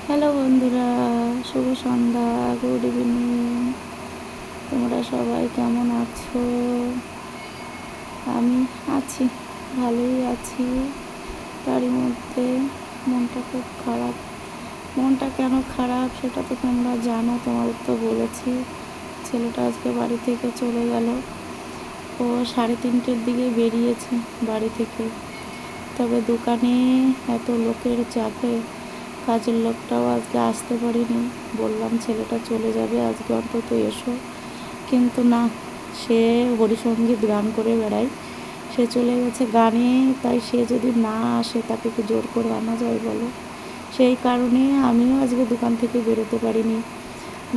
Hello বন্ধুরা, শুভ সন্ধ্যা, good evening. তোমরা সবাই কেমন আছো? আমি আছি, ভালোই আছি। তারই মধ্যে মনটা খুব খারাপ। মনটা কেন খারাপ সেটা তো তোমরা জানো, তোমাদের তো বলেছি। ছেলেটা আজকে বাড়ি থেকে চলে গেল। ও 3:30-র দিকে বেরিয়েছে বাড়ি থেকে। তবে দোকানে এত লোকের চাপে কাজের লোকটাও আজকে আসতে পারিনি। বললাম ছেলেটা চলে যাবে, আজকে অন্তত এসো, কিন্তু না, সে হরিসঙ্গীত গান করে বেড়ায়। সে চলে গেছে গানে, তাই সে যদি না আসে তাকে কি জোর করে আনা যায় বলো? সেই কারণে আমিও আজকে দোকান থেকে বেরোতে পারিনি।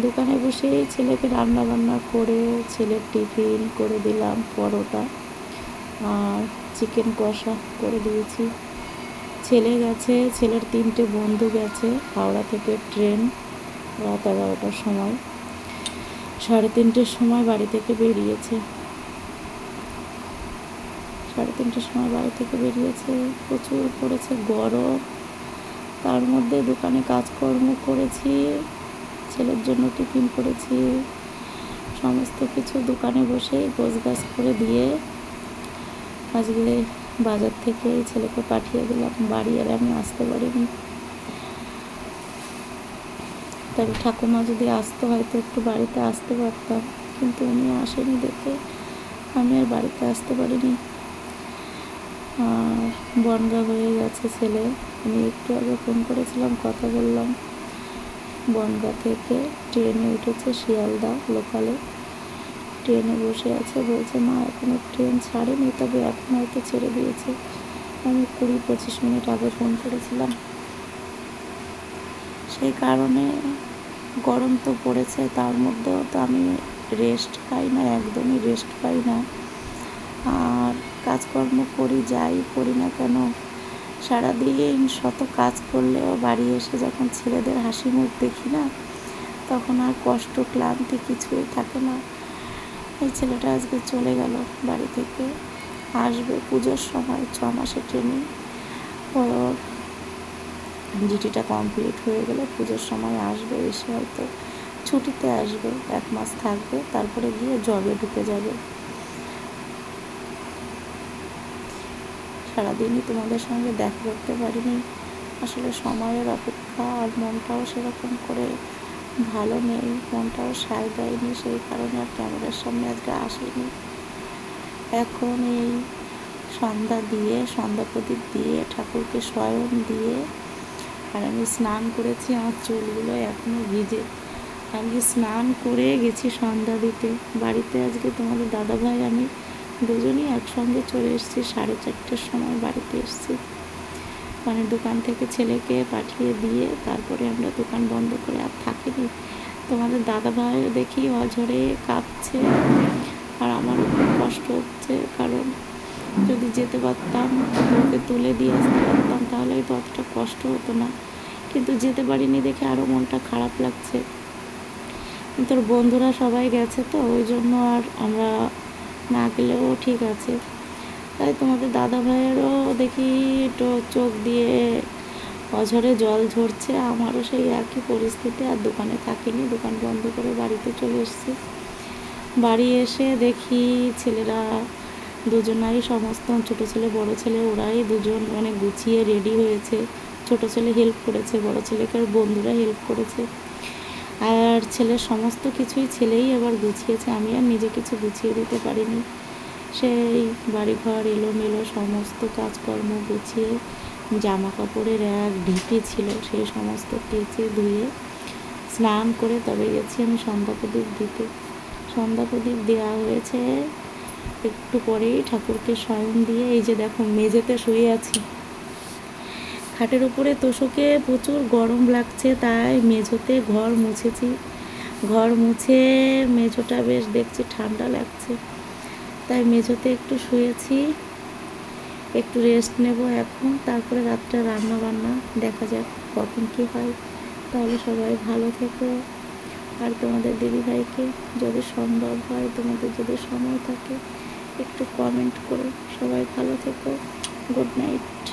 দোকানে বসেই ছেলেকে রান্না বান্না করে ছেলের টিফিন করে দিলাম, পরোটা আর চিকেন কষা করে দিয়েছি। ছেলে গেছে, ছেলের 3টে বন্ধু গেছে হাওড়া থেকে ট্রেন, রাত 11টার সময়। 3:30-র সময় বাড়ি থেকে বেরিয়েছে। 3:30-র সময় বাড়ি থেকে বেরিয়েছে। প্রচুর পড়েছে গরম, তার মধ্যে দোকানে কাজকর্ম করেছি, ছেলের জন্য টিফিন করেছি, সমস্ত কিছু দোকানে বসেই গোছগাছ করে দিয়ে আজকে বাজার থেকে ছেলেকে পাঠিয়ে দিলাম বাড়ি। আর আমি আসতে পারিনি। তবে ঠাকুমা যদি আসতো হয়তো একটু বাড়িতে আসতে পারতাম, কিন্তু উনি আসেনি দেখে আমি আর বাড়িতে আসতে পারিনি। আর বনগা হয়ে গেছে ছেলে। আমি একটু আগে ফোন করেছিলাম, কথা বললাম। বনগা থেকে ট্রেনে উঠেছে, শিয়ালদা লোকালে ট্রেনে বসে আছে। বলছে মা এখনও ট্রেন ছাড়েনি, তবে এখন হয়তো ছেড়ে দিয়েছে। আমি 20-25 মিনিট আগে ফোন করেছিলাম। সেই কারণে গরম তো পড়েছে, তার মধ্যেও তো আমি রেস্ট পাই না, একদমই রেস্ট পাই না। আর কাজকর্ম করি, যাই করি না কেন, সারাদিন শত কাজ করলেও বাড়ি এসে যখন ছেলেদের হাসি মুখ দেখি না, তখন আর কষ্ট ক্লান্তি কিছুই থাকে না। এই ছেলেটা আজকে চলে গেল বাড়ি থেকে, আসবে পুজোর সময়। 6 মাসের ট্রেনিং, ওর ডিউটিটা কমপ্লিট হয়ে গেলে পুজোর সময় আসবে। এসে হয়তো ছুটিতে আসবে, 1 মাস থাকবে, তারপরে গিয়ে জবে ঢুকে যাবে। সারাদিনই তোমাদের সঙ্গে দেখা করতে পারিনি। আসলে সময়ের অপেক্ষা, আর মনটাও সেরকম করে ভালো নেই, মনটাও সায় দেয়নি। সেই কারণে আর ক্যামেরার সামনে আজকে আসিনি। এখন এই সন্ধ্যা প্রদীপ দিয়ে ঠাকুরকে শয়ন দিয়ে, আর আমি স্নান করেছি, আমার চুলগুলো এখনও ভিজে। আমি স্নান করে গেছি সন্ধ্যা দিতে। বাড়িতে আজকে তোমাদের দাদাভাই আমি দুজনই একসঙ্গে চলে এসেছি। 4:30-র সময় বাড়িতে এসেছি, মানে দোকান থেকে ছেলেকে পাঠিয়ে দিয়ে তারপরে আমরা দোকান বন্ধ করে আর থাকিনি। তোমাদের দাদাভাইও দেখি অঝরে কাঁপছে, আর আমারও খুব কষ্ট হচ্ছে। কারণ যদি যেতে পারতাম, ওকে তুলে দিয়ে আসতে পারতাম, তাহলে হয়তো অতটা কষ্ট হতো না। কিন্তু যেতে পারিনি দেখে আরও মনটা খারাপ লাগছে। কিন্তু ওর বন্ধুরা সবাই গেছে তো, ওই জন্য আর আমরা না গেলেও ঠিক আছে। তাই তোমাদের দাদা ভাইয়েরও দেখি চোখ দিয়ে অঝরে জল ঝরছে। আমারও সেই একই পরিস্থিতি। আর দোকানে থাকিনি, দোকান বন্ধ করে বাড়িতে চলে এসেছি। বাড়ি এসে দেখি ছেলেরা দুজনাই, সমস্ত ছোটো ছেলে বড় ছেলে, ওরাই দুজন মানে গুছিয়ে রেডি হয়েছে। ছোটো ছেলে হেল্প করেছে, বড় ছেলেকে আর বন্ধুরা হেল্প করেছে। আর ছেলের সমস্ত কিছুই ছেলেই আবার গুছিয়েছে, আমি আর নিজে কিছু গুছিয়ে দিতে পারিনি। সেই বাড়িঘর এলোমেলো, সমস্ত কাজকর্ম গুছিয়ে, জামা কাপড়ের এক ঢিপি ছিল, সেই সমস্ত কেচে ধুয়ে স্নান করে তবে গেছি আমি সন্ধ্যা প্রদীপ দিতে। সন্ধ্যা প্রদীপ দেওয়া হয়েছে, একটু পরেই ঠাকুরকে শয়ন দিয়ে এই যে দেখো মেঝেতে শুয়ে আছি। খাটের উপরে তোষকে প্রচুর গরম লাগছে, তাই মেঝোতে ঘর মুছেছি। ঘর মুছে মেঝোটা বেশ দেখছি ঠান্ডা লাগছে, তাই মেঝোতে একটু শুয়েছি। একটু রেস্ট নেব এখন, তারপরে রাত্রে রান্না বান্না দেখা যাক কখন কী হয়। তাহলে সবাই ভালো থেকো। আর তোমাদের দিদিভাইকে যদি সম্ভব হয়, তোমাদের যদি সময় থাকে, একটু কমেন্ট করো। সবাই ভালো থেকো। Good night.